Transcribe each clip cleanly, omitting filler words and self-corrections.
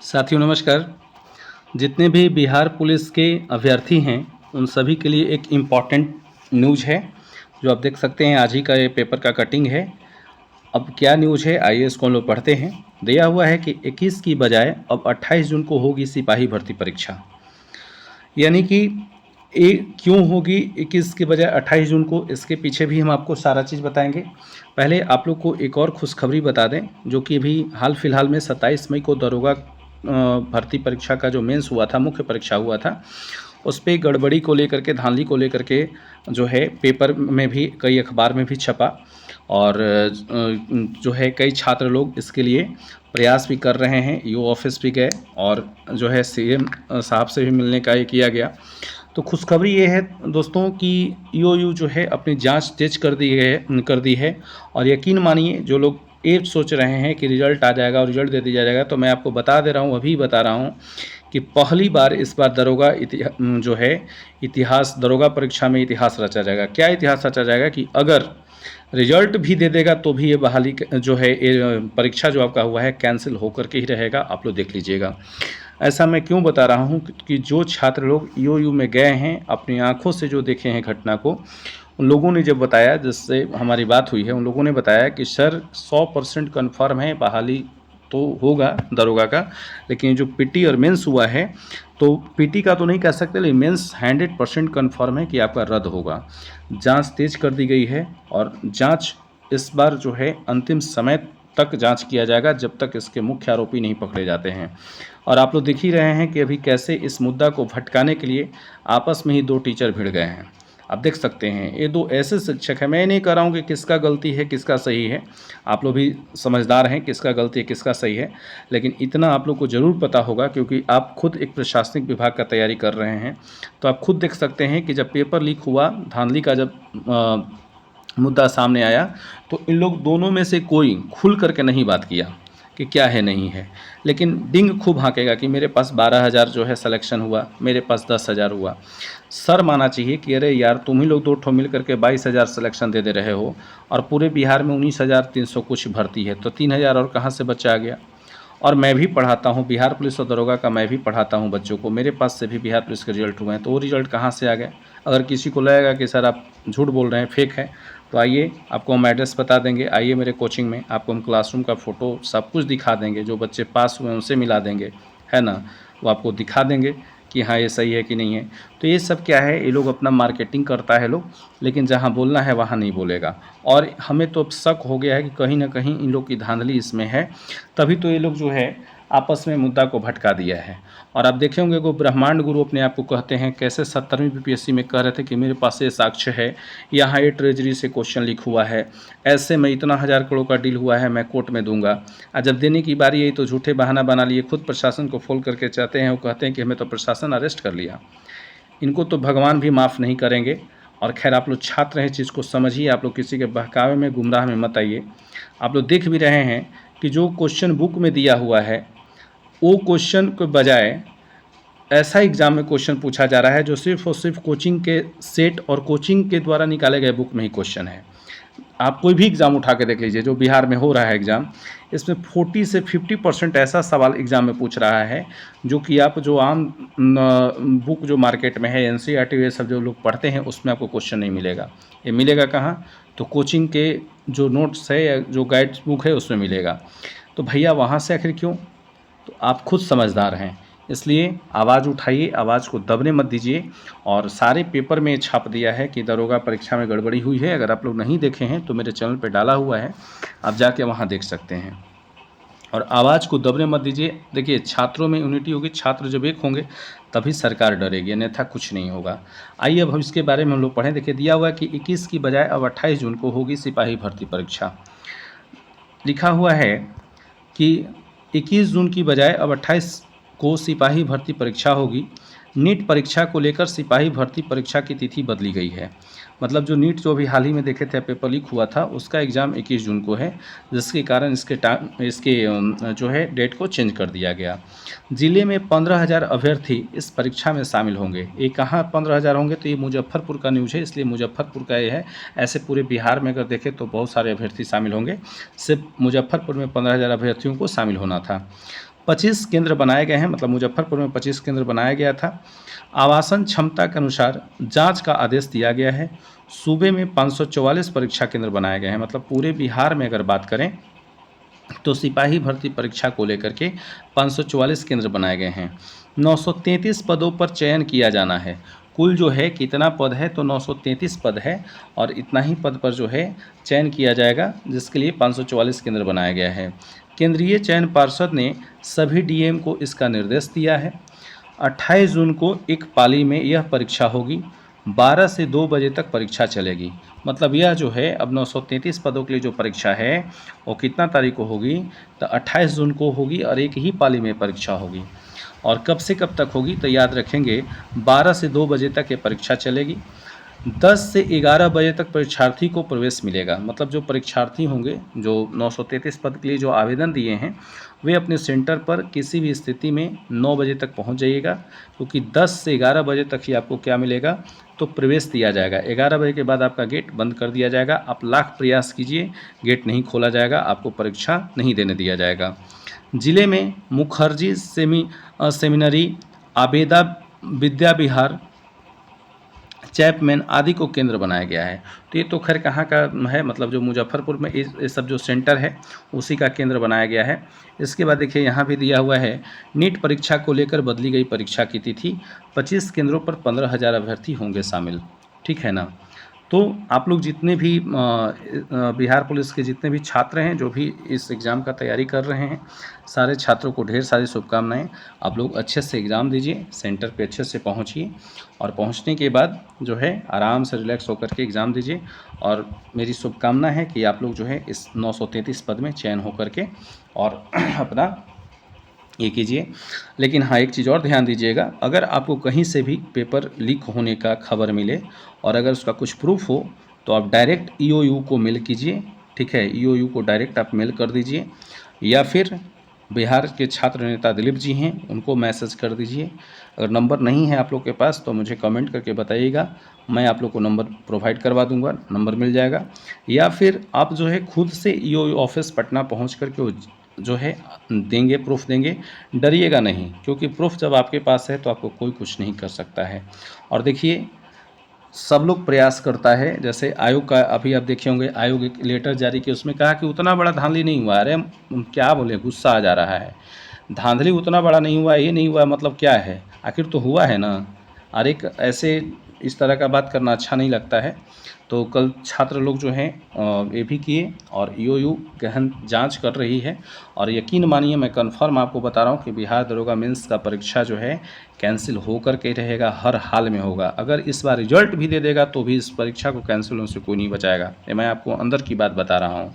साथियों नमस्कार। जितने भी बिहार पुलिस के अभ्यर्थी हैं उन सभी के लिए एक इम्पॉर्टेंट न्यूज़ है जो आप देख सकते हैं। आज ही का ये पेपर का कटिंग है। अब क्या न्यूज़ है आइए इसको हम लोग पढ़ते हैं। दिया हुआ है कि 21 की बजाय अब 28 जून को होगी सिपाही भर्ती परीक्षा। यानी कि ये क्यों होगी 21 के बजाय 28 जून को, इसके पीछे भी हम आपको सारा चीज़ बताएंगे। पहले आप लोग को एक और खुशखबरी बता दें जो कि अभी हाल फिलहाल में 27 मई को दरोगा भर्ती परीक्षा का जो मेंस हुआ था, मुख्य परीक्षा हुआ था, उस पर गड़बड़ी को लेकर के, धांधली को लेकर के जो है पेपर में भी, कई अखबार में भी छपा और जो है कई छात्र लोग इसके लिए प्रयास भी कर रहे हैं। ईओ ऑफिस भी गए और जो है सीएम साहब से भी मिलने का ये किया गया। तो खुशखबरी ये है दोस्तों कि ईओयू जो है अपनी जांच तेज कर दी है और यकीन मानिए जो लोग ये सोच रहे हैं कि रिजल्ट आ जाएगा और रिजल्ट दे दिया जाएगा, तो मैं आपको बता दे रहा हूँ, अभी बता रहा हूँ कि पहली बार इस बार दरोगा जो है इतिहास, दरोगा परीक्षा में इतिहास रचा जाएगा। क्या इतिहास रचा जाएगा कि अगर रिजल्ट भी दे देगा तो भी ये बहाली जो है ये परीक्षा जो आपका हुआ है कैंसिल होकर के ही रहेगा। आप लोग देख लीजिएगा। ऐसा मैं क्यों बता रहा हूँ कि जो छात्र लोग ईओयू में गए हैं, अपनी आंखों से जो देखे हैं घटना को, उन लोगों ने जब बताया, जिससे हमारी बात हुई है, उन लोगों ने बताया कि सर 100% कन्फर्म है बहाली तो होगा दरोगा का, लेकिन जो पीटी और मेंस हुआ है, तो पीटी का तो नहीं कह सकते, लेकिन मेंस 100% कन्फर्म है कि आपका रद्द होगा। जांच तेज कर दी गई है और जांच इस बार जो है अंतिम समय तक जांच किया जाएगा जब तक इसके मुख्य आरोपी नहीं पकड़े जाते हैं। और आप लोग देख ही रहे हैं कि अभी कैसे इस मुद्दा को भटकाने के लिए आपस में ही दो टीचर भिड़ गए हैं। आप देख सकते हैं ये दो ऐसे शिक्षक हैं। मैं नहीं कह रहा हूँ कि किसका गलती है किसका सही है, आप लोग भी समझदार हैं किसका गलती है किसका सही है, लेकिन इतना आप लोग को ज़रूर पता होगा क्योंकि आप खुद एक प्रशासनिक विभाग का तैयारी कर रहे हैं। तो आप खुद देख सकते हैं कि जब पेपर लीक हुआ, धांधली का जब मुद्दा सामने आया, तो इन लोग दोनों में से कोई खुल करके नहीं बात किया कि क्या है नहीं है, लेकिन डिंग खूब हाँकेगा कि मेरे पास 12,000 जो है सिलेक्शन हुआ, मेरे पास 10,000 हुआ। सर माना चाहिए कि अरे यार तुम ही लोग दो ठो मिल करके 22,000 सिलेक्शन दे रहे हो और पूरे बिहार में 19,300 कुछ भर्ती है, तो 3,000 और कहाँ से बच्चा आ गया। और मैं भी पढ़ाता हूँ बिहार पुलिस और दरोगा का, मैं भी पढ़ाता हूँ बच्चों को, मेरे पास से भी बिहार पुलिस के रिजल्ट हुए हैं, तो वो रिजल्ट कहाँ से आ गए। अगर किसी को लगेगा कि सर आप झूठ बोल रहे हैं, फेक है, तो आइए आपको हम एड्रेस बता देंगे, आइए मेरे कोचिंग में, आपको हम क्लासरूम का फ़ोटो सब कुछ दिखा देंगे, जो बच्चे पास हुए हैं उनसे मिला देंगे, है ना, वो आपको दिखा देंगे कि हाँ ये सही है कि नहीं है। तो ये सब क्या है, ये लोग अपना मार्केटिंग करता है लोग, लेकिन जहाँ बोलना है वहाँ नहीं बोलेगा। और हमें तो अब शक हो गया है कि कहीं ना कहीं इन लोग की धांधली इसमें है, तभी तो ये लोग जो है आपस में मुद्दा को भटका दिया है। और आप देखे होंगे वो ब्रह्मांड गुरु अपने आप को कहते हैं, कैसे 70वीं बीपीएससी में कह रहे थे कि मेरे पास ये साक्ष्य है, यहाँ ये ट्रेजरी से क्वेश्चन लीक हुआ है, ऐसे में इतना 1,000 करोड़ का डील हुआ है, मैं कोर्ट में दूंगा। और जब देने की बारी आई तो झूठे बहाना बना लिए, खुद प्रशासन को फोन करके चाहते हैं, वो कहते हैं कि हमें तो प्रशासन अरेस्ट कर लिया। इनको तो भगवान भी माफ़ नहीं करेंगे। और खैर आप लोग छात्र हैं, इस चीज़ को समझिए, आप लोग किसी के बहकावे में, गुमराह में मत आइए। आप लोग देख भी रहे हैं कि जो क्वेश्चन बुक में दिया हुआ है वो क्वेश्चन के बजाय ऐसा एग्ज़ाम में क्वेश्चन पूछा जा रहा है जो सिर्फ और सिर्फ कोचिंग के सेट और कोचिंग के द्वारा निकाले गए बुक में ही क्वेश्चन है। आप कोई भी एग्ज़ाम उठा के देख लीजिए जो बिहार में हो रहा है एग्ज़ाम, इसमें 40 से 50% ऐसा सवाल एग्ज़ाम में पूछ रहा है जो कि आप जो आम बुक जो मार्केट में है, एनसीईआरटी ये सब जो लोग पढ़ते हैं, उसमें आपको क्वेश्चन नहीं मिलेगा। ये मिलेगा कहाँ, तो कोचिंग के जो नोट्स है या जो गाइड बुक है उसमें मिलेगा। तो भैया वहाँ से आखिर क्यों, तो आप खुद समझदार हैं, इसलिए आवाज़ उठाइए, आवाज़ को दबने मत दीजिए। और सारे पेपर में छाप दिया है कि दरोगा परीक्षा में गड़बड़ी हुई है। अगर आप लोग नहीं देखे हैं तो मेरे चैनल पे डाला हुआ है, आप जाके वहाँ देख सकते हैं। और आवाज़ को दबने मत दीजिए। देखिए छात्रों में यूनिटी होगी, छात्र जब एक होंगे तभी सरकार डरेगी, अन्यथा कुछ नहीं होगा। आइए अब इसके बारे में हम लोग पढ़ें। देखिए दिया हुआ है कि 21 की बजाय अब 28 जून को होगी सिपाही भर्ती परीक्षा। लिखा हुआ है कि 21 जून की बजाय अब 28 को सिपाही भर्ती परीक्षा होगी। नीट परीक्षा को लेकर सिपाही भर्ती परीक्षा की तिथि बदली गई है। मतलब जो नीट जो अभी हाल ही में देखे थे पेपर लीक हुआ था, उसका एग्ज़ाम 21 जून को है, जिसके कारण इसके जो है डेट को चेंज कर दिया गया। ज़िले में 15,000 अभ्यर्थी इस परीक्षा में शामिल होंगे। ये कहाँ 15,000 होंगे, तो ये मुजफ्फरपुर का न्यूज़ है, इसलिए मुजफ्फरपुर का ये है। ऐसे पूरे बिहार में अगर देखें तो बहुत सारे अभ्यर्थी शामिल होंगे, सिर्फ मुजफ्फरपुर में 15,000 अभ्यर्थियों को शामिल होना था। 25 केंद्र बनाए गए हैं, मतलब मुजफ्फरपुर में 25 केंद्र बनाया गया था। आवासन क्षमता के अनुसार जांच का आदेश दिया गया है। सूबे में 544 परीक्षा केंद्र बनाए गए हैं, मतलब पूरे बिहार में अगर बात करें तो सिपाही भर्ती परीक्षा को लेकर के 544 केंद्र बनाए गए हैं। 933 पदों पर चयन किया जाना है। कुल जो है कितना पद है, तो 933 पद है और इतना ही पद पर जो है चयन किया जाएगा, जिसके लिए 544 केंद्र बनाया गया है। केंद्रीय चयन पार्षद ने सभी डीएम को इसका निर्देश दिया है। 28 जून को एक पाली में यह परीक्षा होगी। 12 से 2 बजे तक परीक्षा चलेगी। मतलब यह जो है अब 933 पदों के लिए जो परीक्षा है वो कितना तारीख को होगी, तो 28 जून को होगी और एक ही पाली में परीक्षा होगी। और कब से कब तक होगी, तो याद रखेंगे 12 से 2 बजे तक ये परीक्षा चलेगी। 10 से 11 बजे तक परीक्षार्थी को प्रवेश मिलेगा। मतलब जो परीक्षार्थी होंगे, जो 933 पद के लिए जो आवेदन दिए हैं, वे अपने सेंटर पर किसी भी स्थिति में 9 बजे तक पहुंच जाइएगा, क्योंकि 10 से 11 बजे तक ही आपको क्या मिलेगा, तो प्रवेश दिया जाएगा। 11 बजे के बाद आपका गेट बंद कर दिया जाएगा। आप लाख प्रयास कीजिए, गेट नहीं खोला जाएगा, आपको परीक्षा नहीं देने दिया जाएगा। जिले में मुखर्जी सेमिनरी, आबेदा विद्या विहार, चैपमैन आदि को केंद्र बनाया गया है। तो ये तो खैर कहाँ का है, मतलब जो मुजफ्फरपुर में ये सब जो सेंटर है उसी का केंद्र बनाया गया है। इसके बाद देखिए यहाँ भी दिया हुआ है, नीट परीक्षा को लेकर बदली गई परीक्षा की तिथि। 25 केंद्रों पर 15,000 अभ्यर्थी होंगे शामिल। ठीक है ना। तो आप लोग जितने भी बिहार पुलिस के जितने भी छात्र हैं, जो भी इस एग्ज़ाम का तैयारी कर रहे हैं, सारे छात्रों को ढेर सारी शुभकामनाएं। आप लोग अच्छे से एग्ज़ाम दीजिए, सेंटर पे अच्छे से पहुंचिए और पहुंचने के बाद जो है आराम से रिलैक्स होकर के एग्ज़ाम दीजिए। और मेरी शुभकामना है कि आप लोग जो है इस 933 पद में चयन होकर के और अपना ये कीजिए। लेकिन हाँ, एक चीज़ और ध्यान दीजिएगा, अगर आपको कहीं से भी पेपर लीक होने का खबर मिले और अगर उसका कुछ प्रूफ हो, तो आप डायरेक्ट ईओयू को मेल कीजिए। ठीक है, ईओयू को डायरेक्ट आप मेल कर दीजिए, या फिर बिहार के छात्र नेता दिलीप जी हैं, उनको मैसेज कर दीजिए। अगर नंबर नहीं है आप लोग के पास तो मुझे कमेंट करके बताइएगा, मैं आप लोग को नंबर प्रोवाइड करवा दूंगा, नंबर मिल जाएगा। या फिर आप जो है खुद से ईओयू ऑफिस पटना पहुंच करके जो है देंगे, प्रूफ देंगे। डरिएगा नहीं, क्योंकि प्रूफ जब आपके पास है तो आपको कोई कुछ नहीं कर सकता है। और देखिए, सब लोग प्रयास करता है, जैसे आयोग का अभी आप देखे होंगे, आयोग एक लेटर जारी किया, उसमें कहा कि उतना बड़ा धांधली नहीं हुआ। अरे क्या बोले, गुस्सा आ जा रहा है। धांधली उतना बड़ा नहीं हुआ, ये नहीं हुआ, मतलब क्या है, आखिर तो हुआ है ना। और एक ऐसे इस तरह का बात करना अच्छा नहीं लगता है। तो कल छात्र लोग जो हैं ये भी किए और ईओयू गहन जांच कर रही है। और यकीन मानिए, मैं कंफर्म आपको बता रहा हूँ कि बिहार दरोगा मेंस का परीक्षा जो है कैंसिल होकर के रहेगा, हर हाल में होगा। अगर इस बार रिजल्ट भी दे देगा तो भी इस परीक्षा को कैंसिल होने से कोई नहीं बचाएगा। ये मैं आपको अंदर की बात बता रहा हूँ।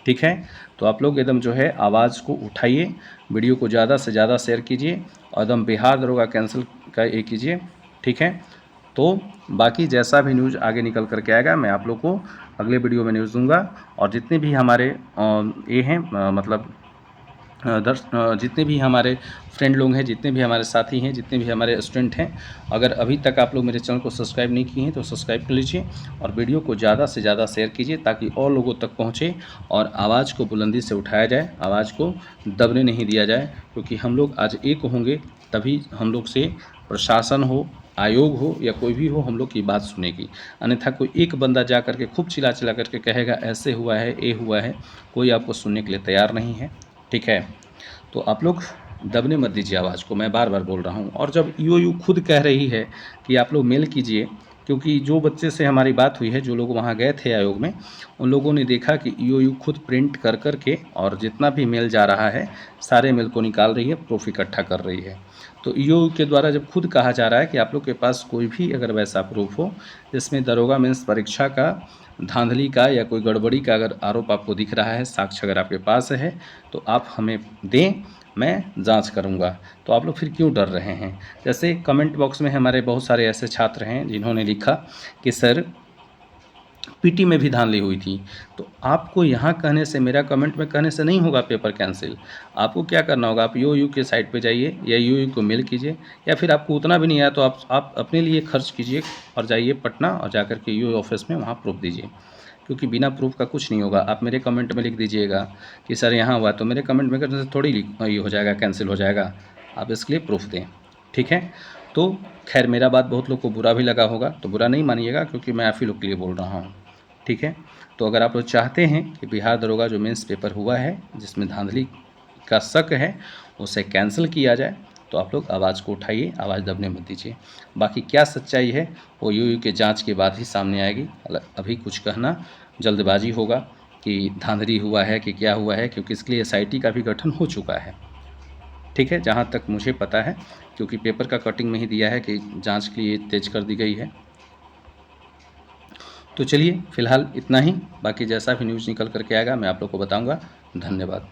ठीक है, तो आप लोग एकदम जो है आवाज़ को उठाइए, वीडियो को ज़्यादा से ज़्यादा शेयर कीजिए और एकदम बिहार दरोगा कैंसिल का ये कीजिए। ठीक है, तो बाकी जैसा भी न्यूज़ आगे निकल करके आएगा मैं आप लोग को अगले वीडियो में न्यूज़ दूंगा। और जितने भी हमारे ये हैं मतलब जितने भी हमारे फ्रेंड लोग हैं, जितने भी हमारे साथी हैं, जितने भी हमारे स्टूडेंट हैं, अगर अभी तक आप लोग मेरे चैनल को सब्सक्राइब नहीं किए हैं तो सब्सक्राइब कर लीजिए और वीडियो को ज़्यादा से ज़्यादा शेयर कीजिए, ताकि और लोगों तक पहुँचे और आवाज़ को बुलंदी से उठाया जाए, आवाज़ को दबने नहीं दिया जाए। क्योंकि हम लोग आज एक होंगे तभी हम लोग से प्रशासन हो, आयोग हो या कोई भी हो, हम लोग की बात सुनेगी। अन्यथा कोई एक बंदा जा करके खूब चिल्ला चिल्ला करके कहेगा ऐसे हुआ है, ये हुआ है, कोई आपको सुनने के लिए तैयार नहीं है। ठीक है, तो आप लोग दबने मत दीजिए आवाज़ को, मैं बार बार बोल रहा हूँ। और जब ईओयू खुद कह रही है कि आप लोग मेल कीजिए, क्योंकि जो बच्चे से हमारी बात हुई है, जो लोग वहाँ गए थे आयोग में, उन लोगों ने देखा कि ईओयू खुद प्रिंट कर कर के और जितना भी मेल जा रहा है सारे मेल को निकाल रही है, प्रूफ इकट्ठा कर रही है। तो ईओयू के द्वारा जब खुद कहा जा रहा है कि आप लोग के पास कोई भी अगर वैसा प्रूफ हो जिसमें दरोगा मेंस परीक्षा का धांधली का या कोई गड़बड़ी का अगर आरोप आपको दिख रहा है, साक्ष्य अगर आपके पास है, तो आप हमें दें, मैं जांच करूंगा। तो आप लोग फिर क्यों डर रहे हैं। जैसे कमेंट बॉक्स में हमारे बहुत सारे ऐसे छात्र हैं जिन्होंने लिखा कि सर पीटी में भी धांधली हुई थी। तो आपको यहाँ कहने से, मेरा कमेंट में कहने से नहीं होगा पेपर कैंसिल। आपको क्या करना होगा, आप ईओयू के साइट पे जाइए या ईओयू को मेल कीजिए, या फिर आपको उतना भी नहीं आया तो आप अपने लिए खर्च कीजिए और जाइए पटना और जाकर के ईओयू ऑफिस में वहाँ प्रूफ दीजिए। क्योंकि बिना प्रूफ का कुछ नहीं होगा। आप मेरे कमेंट में लिख दीजिएगा कि सर यहाँ हुआ, तो मेरे कमेंट में करने से थोड़ी ये हो जाएगा, कैंसिल हो जाएगा। आप इसके लिए प्रूफ दें, ठीक है। तो खैर मेरा बात बहुत लोग को बुरा भी लगा होगा, तो बुरा नहीं मानिएगा, क्योंकि मैं आप ही लोग के लिए बोल रहा हूँ, ठीक है। तो अगर आप लोग चाहते हैं कि बिहार दरोगा जो मेंस पेपर हुआ है जिसमें धांधली का शक है उसे कैंसिल किया जाए, तो आप लोग आवाज़ को उठाइए, आवाज़ दबने मत दीजिए। बाकी क्या सच्चाई है वो यूयू के जांच के बाद ही सामने आएगी। अभी कुछ कहना जल्दबाजी होगा कि धांधली हुआ है कि क्या हुआ है, क्योंकि इसके लिए एसआईटी का भी गठन हो चुका है, ठीक है, जहाँ तक मुझे पता है, क्योंकि पेपर का कटिंग में ही दिया है कि जांच के लिए तेज कर दी गई है। तो चलिए फ़िलहाल इतना ही, बाकी जैसा भी न्यूज़ निकल करके आएगा मैं आप लोग को बताऊंगा। धन्यवाद।